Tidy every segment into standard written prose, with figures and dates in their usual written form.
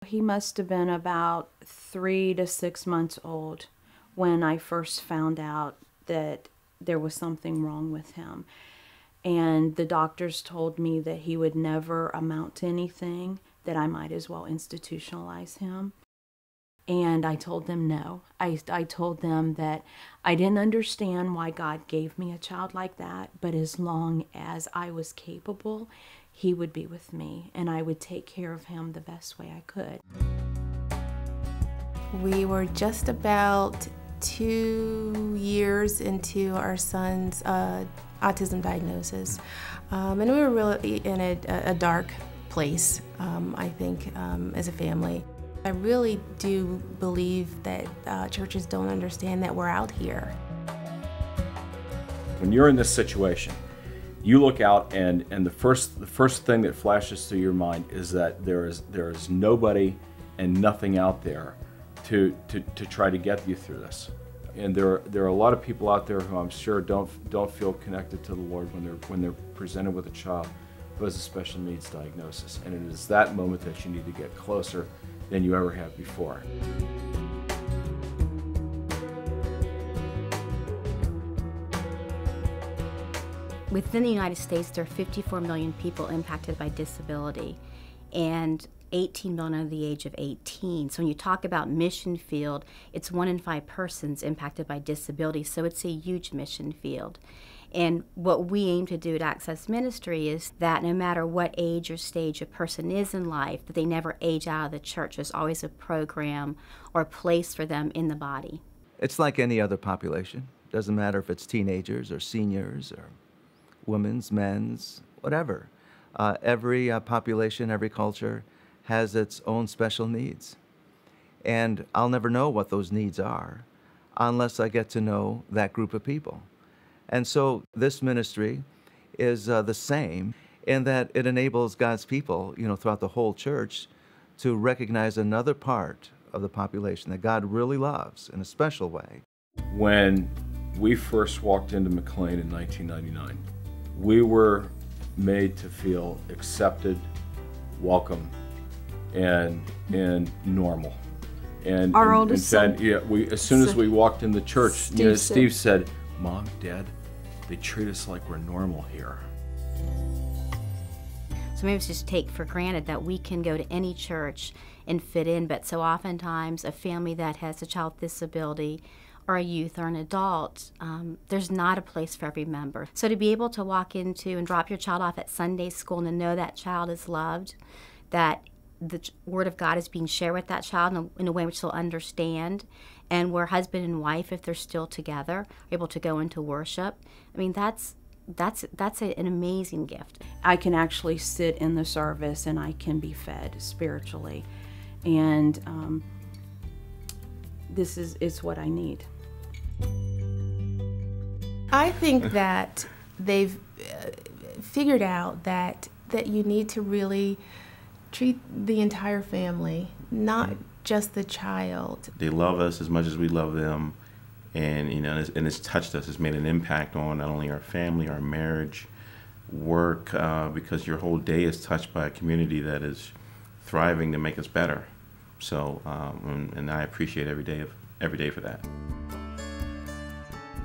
He must have been about 3 to 6 months old when I first found out that there was something wrong with him. And the doctors told me that he would never amount to anything, that I might as well institutionalize him. And I told them no. I told them that I didn't understand why God gave me a child like that, but as long as I was capable, he would be with me, and I would take care of him the best way I could. We were just about 2 years into our son's autism diagnosis, and we were really in a dark place, I think, as a family. I really do believe that churches don't understand that we're out here. When you're in this situation, you look out and the first thing that flashes through your mind is that there is nobody and nothing out there to try to get you through this. And there are a lot of people out there who I'm sure don't feel connected to the Lord when they're presented with a child who has a special needs diagnosis. And it is that moment that you need to get closer than you ever have before. Within the United States, there are 54 million people impacted by disability, and 18 million under the age of 18. So when you talk about mission field, it's 1 in 5 persons impacted by disability, so it's a huge mission field. And what we aim to do at Access Ministry is that no matter what age or stage a person is in life, that they never age out of the church. There's always a program or a place for them in the body. It's like any other population. Doesn't matter if it's teenagers or seniors or women's, men's, whatever. Every population, every culture has its own special needs. And I'll never know what those needs are unless I get to know that group of people. And so this ministry is the same in that it enables God's people, throughout the whole church to recognize another part of the population that God really loves in a special way. When we first walked into McLean in 1999, we were made to feel accepted, welcome, and normal. And Our oldest son, as soon as we walked in the church, Steve said, "Mom, Dad, they treat us like we're normal here." So maybe it's just take for granted that we can go to any church and fit in, but so oftentimes a family that has a child with disability or a youth or an adult, there's not a place for every member. So to be able to walk into and drop your child off at Sunday school and to know that child is loved, that the Word of God is being shared with that child in a way which they'll understand, and where husband and wife, if they're still together, are able to go into worship. I mean, that's an amazing gift. I can actually sit in the service and I can be fed spiritually, and this is what I need. I think that they've figured out that you need to really treat the entire family, not just the child. They love us as much as we love them, and it's touched us. It's made an impact on not only our family, our marriage, work, because your whole day is touched by a community that is thriving to make us better. So, and I appreciate every day for that.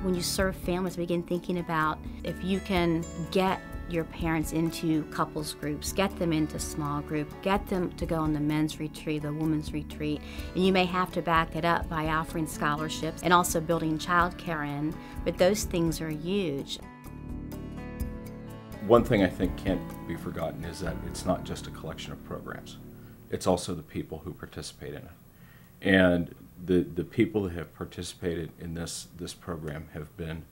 When you serve families, begin thinking about if you can get your parents into couples groups, get them into small group, get them to go on the men's retreat, the women's retreat, and you may have to back it up by offering scholarships and also building childcare in, but those things are huge. One thing I think can't be forgotten is that it's not just a collection of programs. It's also the people who participate in it. And the people that have participated in this program have been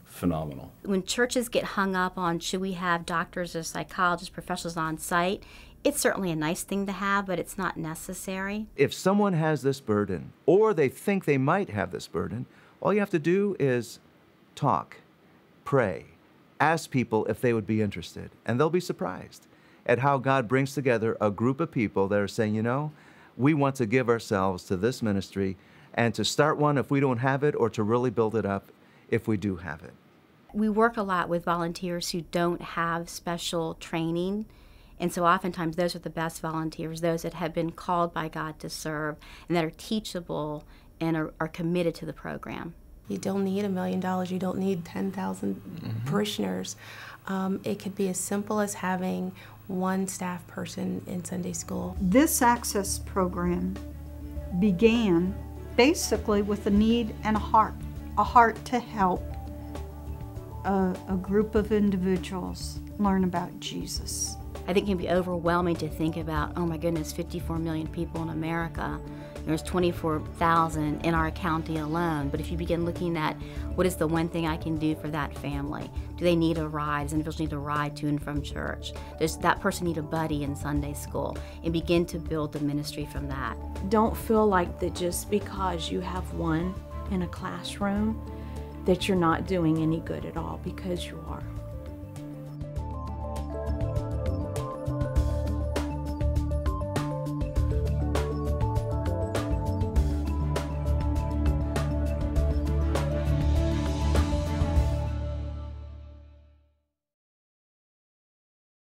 phenomenal. When churches get hung up on should we have doctors or psychologists, professionals on site, it's certainly a nice thing to have, but it's not necessary. If someone has this burden, or they think they might have this burden, all you have to do is talk, pray, ask people if they would be interested, and they'll be surprised at how God brings together a group of people that are saying, we want to give ourselves to this ministry and to start one if we don't have it, or to really build it up if we do have it. We work a lot with volunteers who don't have special training, And so oftentimes those are the best volunteers, those that have been called by God to serve and that are teachable and are committed to the program. You don't need $1 million. You don't need 10,000 parishioners. It could be as simple as having one staff person in Sunday school. This Access program began basically with a need and a heart to help a group of individuals learn about Jesus. I think it can be overwhelming to think about, oh my goodness, 54 million people in America. There's 24,000 in our county alone. But if you begin looking at what is the one thing I can do for that family? Do they need a ride? Does individuals need a ride to and from church? Does that person need a buddy in Sunday school? And begin to build the ministry from that. Don't feel like that just because you have one in a classroom that you're not doing any good at all, because you are.